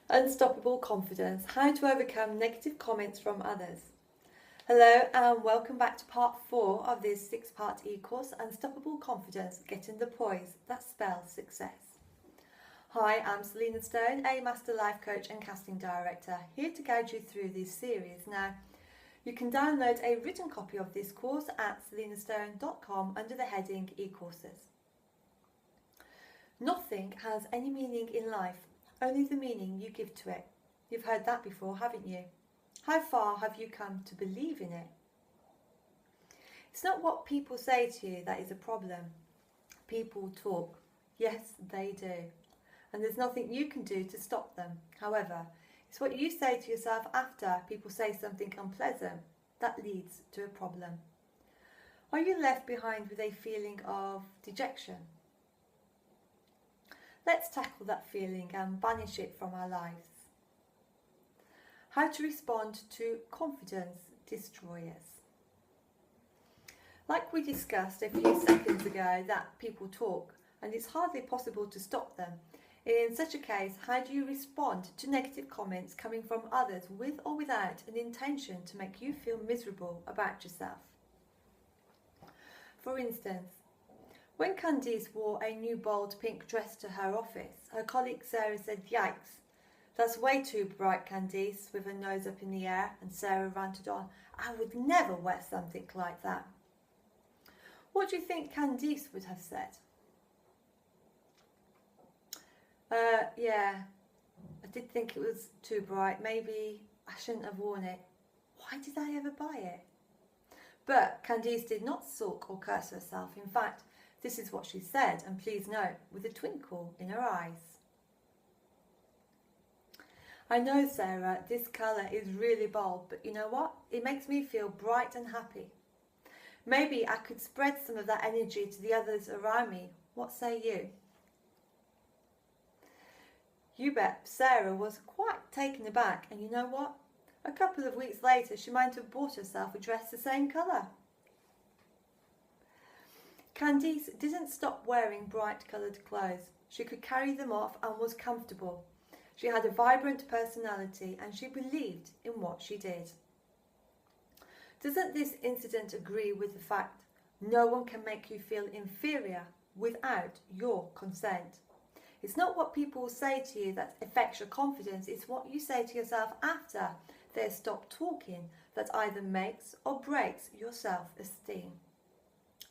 Unstoppable confidence, how to overcome negative comments from others. Hello and welcome back to part 4 of this 6-part e-course, Unstoppable Confidence, Getting the Poise That Spells Success. Hi, I'm Selina Stone, a Master Life Coach and Casting Director, here to guide you through this series. Now, you can download a written copy of this course at selinastone.com under the heading e-courses. Nothing has any meaning in life, only the meaning you give to it. You've heard that before, haven't you? How far have you come to believe in it? It's not what people say to you that is a problem. People talk. Yes, they do. And there's nothing you can do to stop them. However, it's what you say to yourself after people say something unpleasant that leads to a problem. Are you left behind with a feeling of dejection? Let's tackle that feeling and banish it from our lives. How to respond to confidence destroyers. Like we discussed a few seconds ago, that people talk and it's hardly possible to stop them. In such a case, how do you respond to negative comments coming from others with or without an intention to make you feel miserable about yourself? For instance, when Candice wore a new bold pink dress to her office, her colleague Sarah said, "Yikes, that's way too bright, Candice," with her nose up in the air, and Sarah ranted on, "I would never wear something like that." What do you think Candice would have said? Yeah, I did think it was too bright. Maybe I shouldn't have worn it. Why did I ever buy it? But Candice did not sulk or curse herself. In fact, this is what she said, and please note, with a twinkle in her eyes. "I know, Sarah, this colour is really bold, but you know what? It makes me feel bright and happy. Maybe I could spread some of that energy to the others around me. What say you?" You bet Sarah was quite taken aback, and you know what? A couple of weeks later, she might have bought herself a dress the same colour. Candice didn't stop wearing bright coloured clothes. She could carry them off and was comfortable. She had a vibrant personality and she believed in what she did. Doesn't this incident agree with the fact no one can make you feel inferior without your consent? It's not what people say to you that affects your confidence, it's what you say to yourself after they stop talking that either makes or breaks your self-esteem.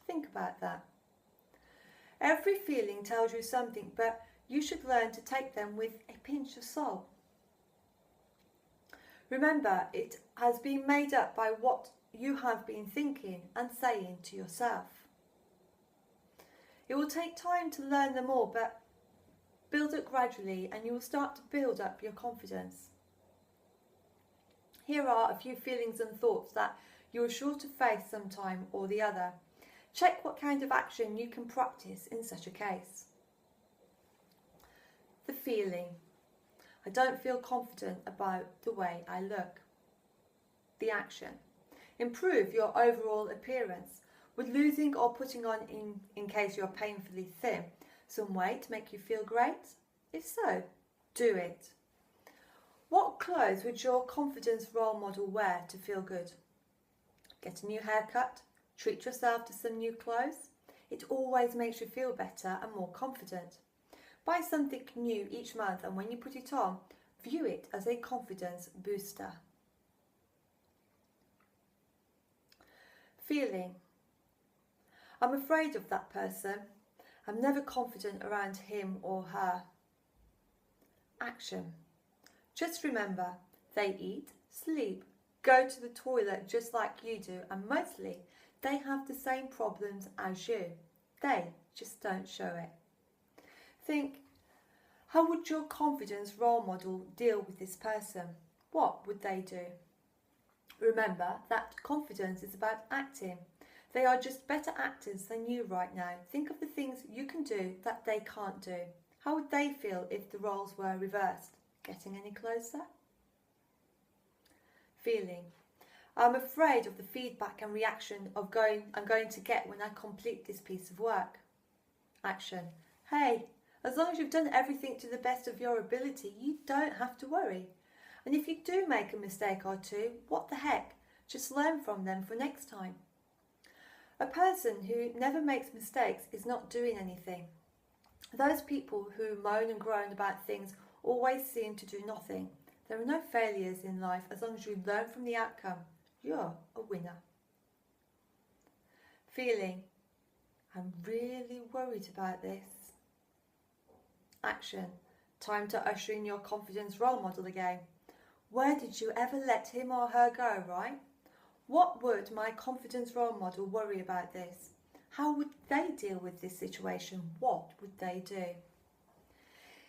Think about that. Every feeling tells you something, but you should learn to take them with a pinch of salt. Remember, it has been made up by what you have been thinking and saying to yourself. It will take time to learn them all, but build it gradually and you will start to build up your confidence. Here are a few feelings and thoughts that you are sure to face sometime or the other. Check what kind of action you can practice in such a case. The feeling: I don't feel confident about the way I look. The action: improve your overall appearance. Would losing or putting on, in case you're painfully thin, some weight to make you feel great? If so, do it. What clothes would your confidence role model wear to feel good? Get a new haircut. Treat yourself to some new clothes. It always makes you feel better and more confident. Buy something new each month, and when you put it on, view it as a confidence booster. Feeling: I'm afraid of that person. I'm never confident around him or her. Action: just remember, they eat, sleep, go to the toilet just like you do, and mostly they have the same problems as you. They just don't show it. Think, how would your confidence role model deal with this person? What would they do? Remember that confidence is about acting. They are just better actors than you right now. Think of the things you can do that they can't do. How would they feel if the roles were reversed? Getting any closer? Feeling: I'm afraid of the feedback and reaction I'm going to get when I complete this piece of work. Action: hey, As long as you've done everything to the best of your ability, you don't have to worry. And if you do make a mistake or two, what the heck? Just learn from them for next time. A person who never makes mistakes is not doing anything. Those people who moan and groan about things always seem to do nothing. There are no failures in life as long as you learn from the outcome. You're a winner. Feeling, I'm really worried about this. Action, time to usher in your confidence role model again. Where did you ever let him or her go, right? What would my confidence role model worry about this? How would they deal with this situation? What would they do?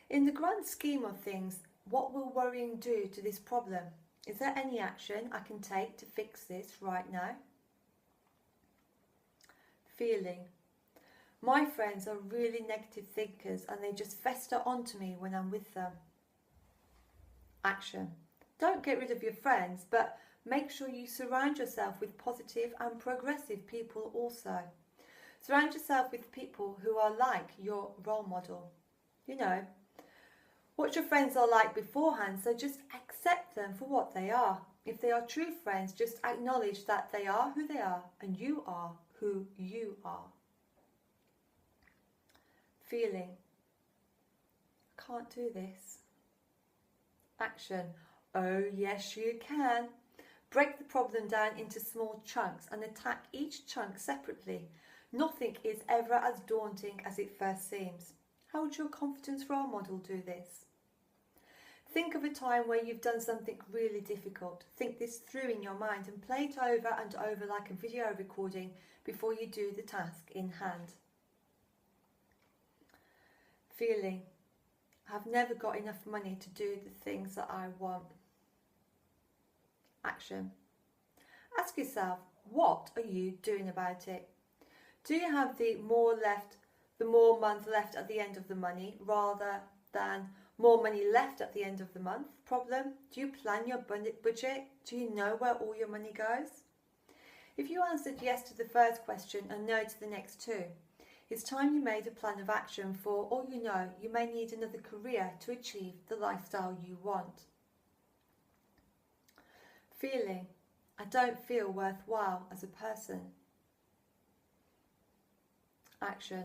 In the grand scheme of things, what will worrying do to this problem? Is there any action I can take to fix this right now? Feeling. My friends are really negative thinkers and they just fester onto me when I'm with them. Action. Don't get rid of your friends, but make sure you surround yourself with positive and progressive people also. Surround yourself with people who are like your role model. You know, what your friends are like beforehand, so just accept them for what they are. If they are true friends, just acknowledge that they are who they are and you are who you are. Feeling, can't do this. Action, oh yes you can. Break the problem down into small chunks and attack each chunk separately. Nothing is ever as daunting as it first seems. How would your confidence role model do this? Think of a time where you've done something really difficult. Think this through in your mind and play it over and over like a video recording before you do the task in hand. Feeling, I've never got enough money to do the things that I want. Action. Ask yourself, what are you doing about it? Do you have the more month left at the end of the money rather than more money left at the end of the month problem? Do you plan your budget? Do you know where all your money goes? If you answered yes to the first question and no to the next two, it's time you made a plan of action, for all you know, you may need another career to achieve the lifestyle you want. Feeling, I don't feel worthwhile as a person. Action,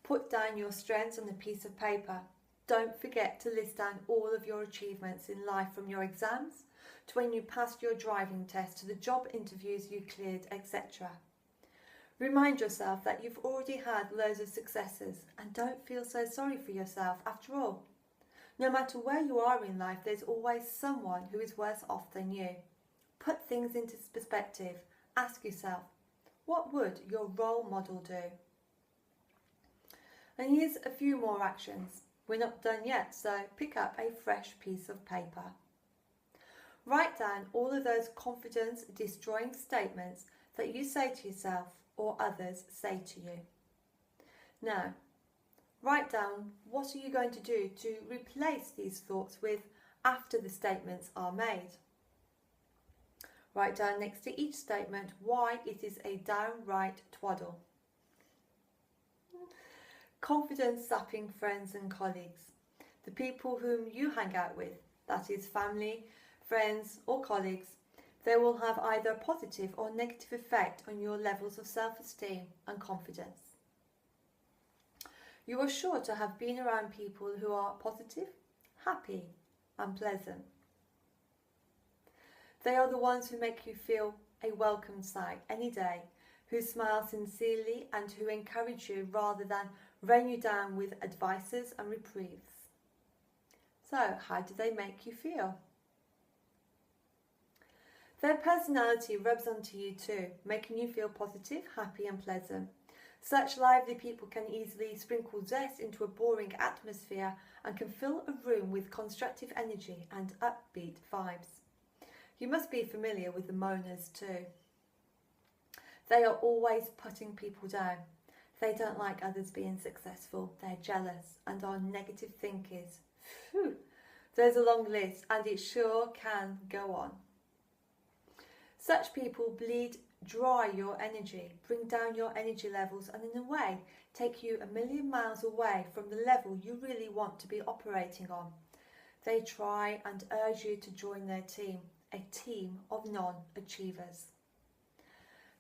put down your strengths on a piece of paper. Don't forget to list down all of your achievements in life, from your exams to when you passed your driving test to the job interviews you cleared, etc. Remind yourself that you've already had loads of successes and don't feel so sorry for yourself after all. No matter where you are in life, there's always someone who is worse off than you. Put things into perspective. Ask yourself, what would your role model do? And here's a few more actions. We're not done yet, so pick up a fresh piece of paper. Write down all of those confidence-destroying statements that you say to yourself or others say to you. Now, write down what are you going to do to replace these thoughts with after the statements are made. Write down next to each statement why it is a downright twaddle. Confidence-sapping friends and colleagues. The people whom you hang out with, that is family, friends or colleagues, they will have either a positive or negative effect on your levels of self-esteem and confidence. You are sure to have been around people who are positive, happy and pleasant. They are the ones who make you feel a welcome sight any day, who smile sincerely and who encourage you rather than rain you down with advices and reprieves. So, how do they make you feel? Their personality rubs onto you too, making you feel positive, happy and pleasant. Such lively people can easily sprinkle zest into a boring atmosphere and can fill a room with constructive energy and upbeat vibes. You must be familiar with the moaners too. They are always putting people down. They don't like others being successful. They're jealous and are negative thinkers. Phew, there's a long list and it sure can go on. Such people bleed dry your energy, bring down your energy levels, and in a way take you a million miles away from the level you really want to be operating on. They try and urge you to join their team, a team of non-achievers.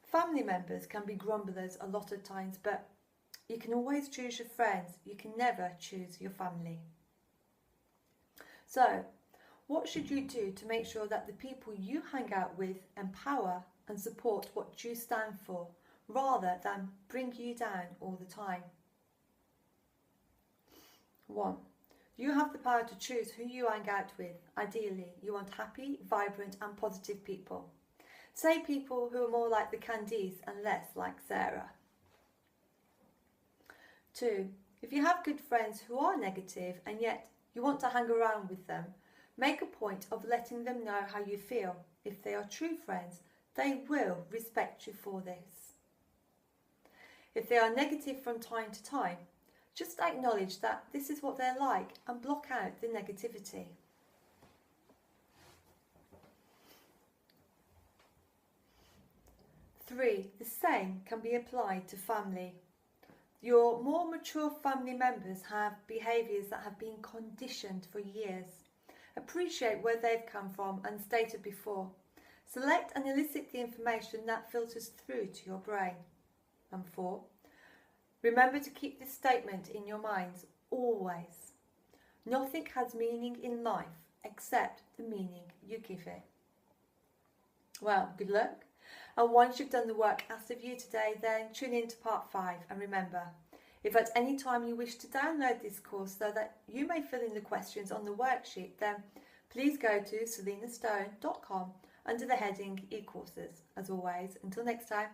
Family members can be grumblers a lot of times, but you can always choose your friends. You can never choose your family. So, what should you do to make sure that the people you hang out with empower and support what you stand for, rather than bring you down all the time? 1. You have the power to choose who you hang out with. Ideally, you want happy, vibrant and positive people. Say people who are more like the Candice and less like Sarah. 2. If you have good friends who are negative and yet you want to hang around with them, make a point of letting them know how you feel. If they are true friends, they will respect you for this. If they are negative from time to time, just acknowledge that this is what they're like and block out the negativity. 3. The same can be applied to family. Your more mature family members have behaviours that have been conditioned for years. Appreciate where they've come from and stated before. Select and elicit the information that filters through to your brain. And 4. Remember to keep this statement in your minds always. Nothing has meaning in life except the meaning you give it. Well, good luck. And once you've done the work asked of you today, then tune in to part 5. And remember, if at any time you wish to download this course so that you may fill in the questions on the worksheet, then please go to selinastone.com under the heading e-courses. As always, until next time,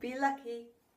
be lucky.